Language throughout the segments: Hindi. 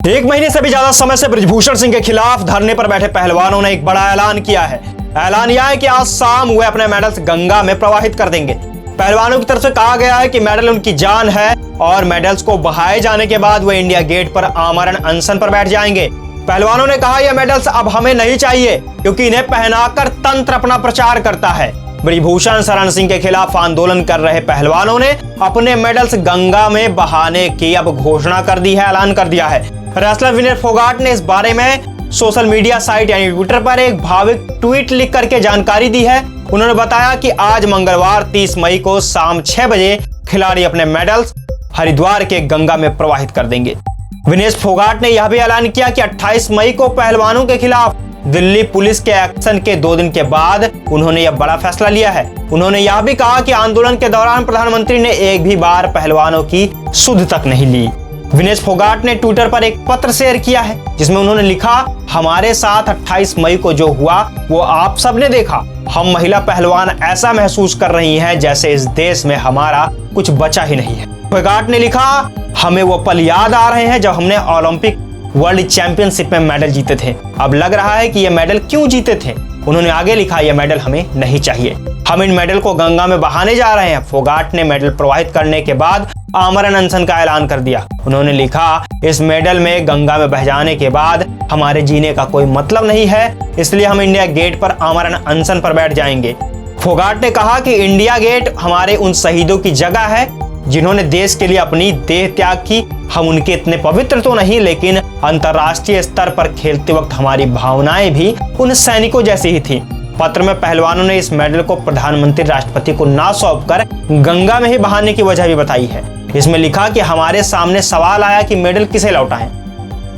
एक महीने से भी ज्यादा समय से बृजभूषण सिंह के खिलाफ धरने पर बैठे पहलवानों ने एक बड़ा ऐलान किया है। ऐलान यह है कि आज शाम वे अपने मेडल्स गंगा में प्रवाहित कर देंगे। पहलवानों की तरफ से कहा गया है कि मेडल उनकी जान है और मेडल्स को बहाए जाने के बाद वे इंडिया गेट पर आमरण अनशन पर बैठ जाएंगे। पहलवानों ने कहा यह मेडल्स अब हमें नहीं चाहिए क्योंकि इन्हें पहनाकर तंत्र अपना प्रचार करता है। बृजभूषण शरण सिंह के खिलाफ आंदोलन कर रहे पहलवानों ने अपने मेडल्स गंगा में बहाने की अब घोषणा कर दी है, ऐलान कर दिया है। रेसलर विनय फोगाट ने इस बारे में सोशल मीडिया साइट यानी ट्विटर पर एक भावुक ट्वीट लिख करके जानकारी दी है। उन्होंने बताया कि आज मंगलवार 30 मई को शाम 6 बजे खिलाड़ी अपने मेडल्स हरिद्वार के गंगा में प्रवाहित कर देंगे। विनेश फोगाट ने यह भी ऐलान किया कि 28 मई को पहलवानों के खिलाफ दिल्ली पुलिस के एक्शन के 2 दिन के बाद उन्होंने यह बड़ा फैसला लिया है। उन्होंने यह भी कहा कि आंदोलन के दौरान प्रधानमंत्री ने एक भी बार पहलवानों की सुध तक नहीं ली। विनेश फोगाट ने ट्विटर पर एक पत्र शेयर किया है जिसमें उन्होंने लिखा, हमारे साथ 28 मई को जो हुआ वो आप सबने देखा। हम महिला पहलवान ऐसा महसूस कर रही हैं जैसे इस देश में हमारा कुछ बचा ही नहीं है। फोगाट ने लिखा, हमें वो पल याद आ रहे हैं जब हमने ओलंपिक वर्ल्ड चैंपियनशिप में मेडल जीते थे। अब लग रहा है कि ये मेडल क्यों जीते थे। उन्होंने आगे लिखा, यह मेडल हमें नहीं चाहिए, हम इन मेडल को गंगा में बहाने जा रहे हैं। फोगाट ने मेडल प्रवाहित करने के बाद आमरण अनशन का ऐलान कर दिया। उन्होंने लिखा, इस मेडल में गंगा में बह जाने के बाद हमारे जीने का कोई मतलब नहीं है, इसलिए हम इंडिया गेट पर आमरण अनशन पर बैठ जाएंगे। फोगाट ने कहा कि इंडिया गेट हमारे उन शहीदों की जगह है जिन्होंने देश के लिए अपनी देह त्याग की। हम उनके इतने पवित्र तो नहीं, लेकिन अंतर्राष्ट्रीय स्तर पर खेलते वक्त हमारी भावनाएं भी उन सैनिकों जैसी ही थी। पत्र में पहलवानों ने इस मेडल को प्रधानमंत्री राष्ट्रपति को ना सौंपकर गंगा में ही बहाने की वजह भी बताई है। इसमें लिखा कि हमारे सामने सवाल आया कि मेडल किसे लौटाएं।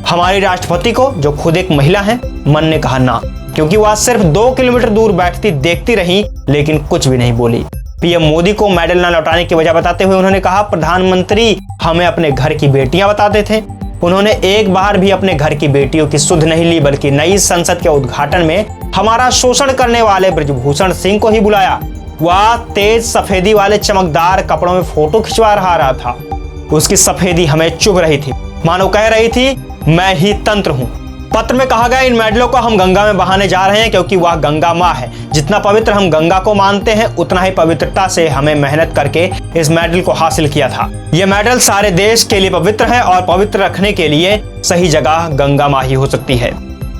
हमारी राष्ट्रपति को, जो खुद एक महिला हैं, मन ने कहा ना, क्योंकि वह सिर्फ 2 किलोमीटर दूर बैठती देखती रही लेकिन कुछ भी नहीं बोली। पीएम मोदी को मेडल न लौटाने की वजह बताते हुए उन्होंने कहा, प्रधानमंत्री हमें अपने घर की बेटियां बताते थे। उन्होंने एक बार भी अपने घर की बेटियों की सुध नहीं ली, बल्कि नई संसद के उद्घाटन में हमारा शोषण करने वाले बृजभूषण सिंह को ही बुलाया। वह तेज सफेदी वाले चमकदार कपड़ों में फोटो खिंचवा रहा था। उसकी सफेदी हमें चुभ रही थी, मानो कह रही थी मैं ही तंत्र हूं। पत्र में कहा गया, इन मेडलों को हम गंगा में बहाने जा रहे हैं क्योंकि वह गंगा माँ है। जितना पवित्र हम गंगा को मानते हैं उतना ही पवित्रता से हमें मेहनत करके इस मेडल को हासिल किया था। यह मेडल सारे देश के लिए पवित्र है और पवित्र रखने के लिए सही जगह गंगा माँ ही हो सकती है।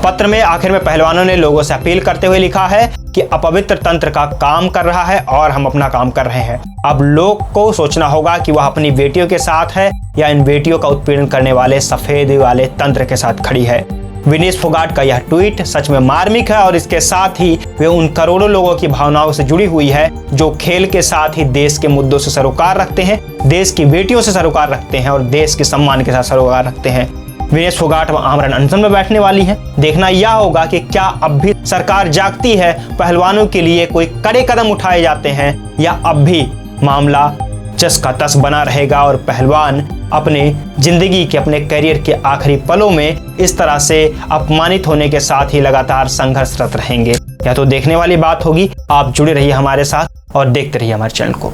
पत्र में आखिर में पहलवानों ने लोगों से अपील करते हुए लिखा है कि अपवित्र तंत्र का काम कर रहा है और हम अपना काम कर रहे हैं। अब लोग को सोचना होगा कि वह अपनी बेटियों के साथ है या इन बेटियों का उत्पीड़न करने वाले सफेद वाले तंत्र के साथ खड़ी है। विनेश फोगाट का यह ट्वीट सच में मार्मिक है और इसके साथ ही वे उन करोड़ों लोगों की भावनाओं से जुड़ी हुई है जो खेल के साथ ही देश के मुद्दों से सरोकार रखते हैं, देश की बेटियों से सरोकार रखते हैं और देश के सम्मान के साथ सरोकार रखते हैं। विनेश फोगाट आमरण अनशन में बैठने वाली है। देखना यह होगा कि क्या अब भी सरकार जागती है, पहलवानों के लिए कोई कड़े कदम उठाए जाते हैं, या अब भी मामला जस का तस बना रहेगा और पहलवान अपने जिंदगी के, अपने करियर के आखिरी पलों में इस तरह से अपमानित होने के साथ ही लगातार संघर्षरत रहेंगे। यह तो देखने वाली बात होगी। आप जुड़े रहिए हमारे साथ और देखते रहिए हमारे चैनल को।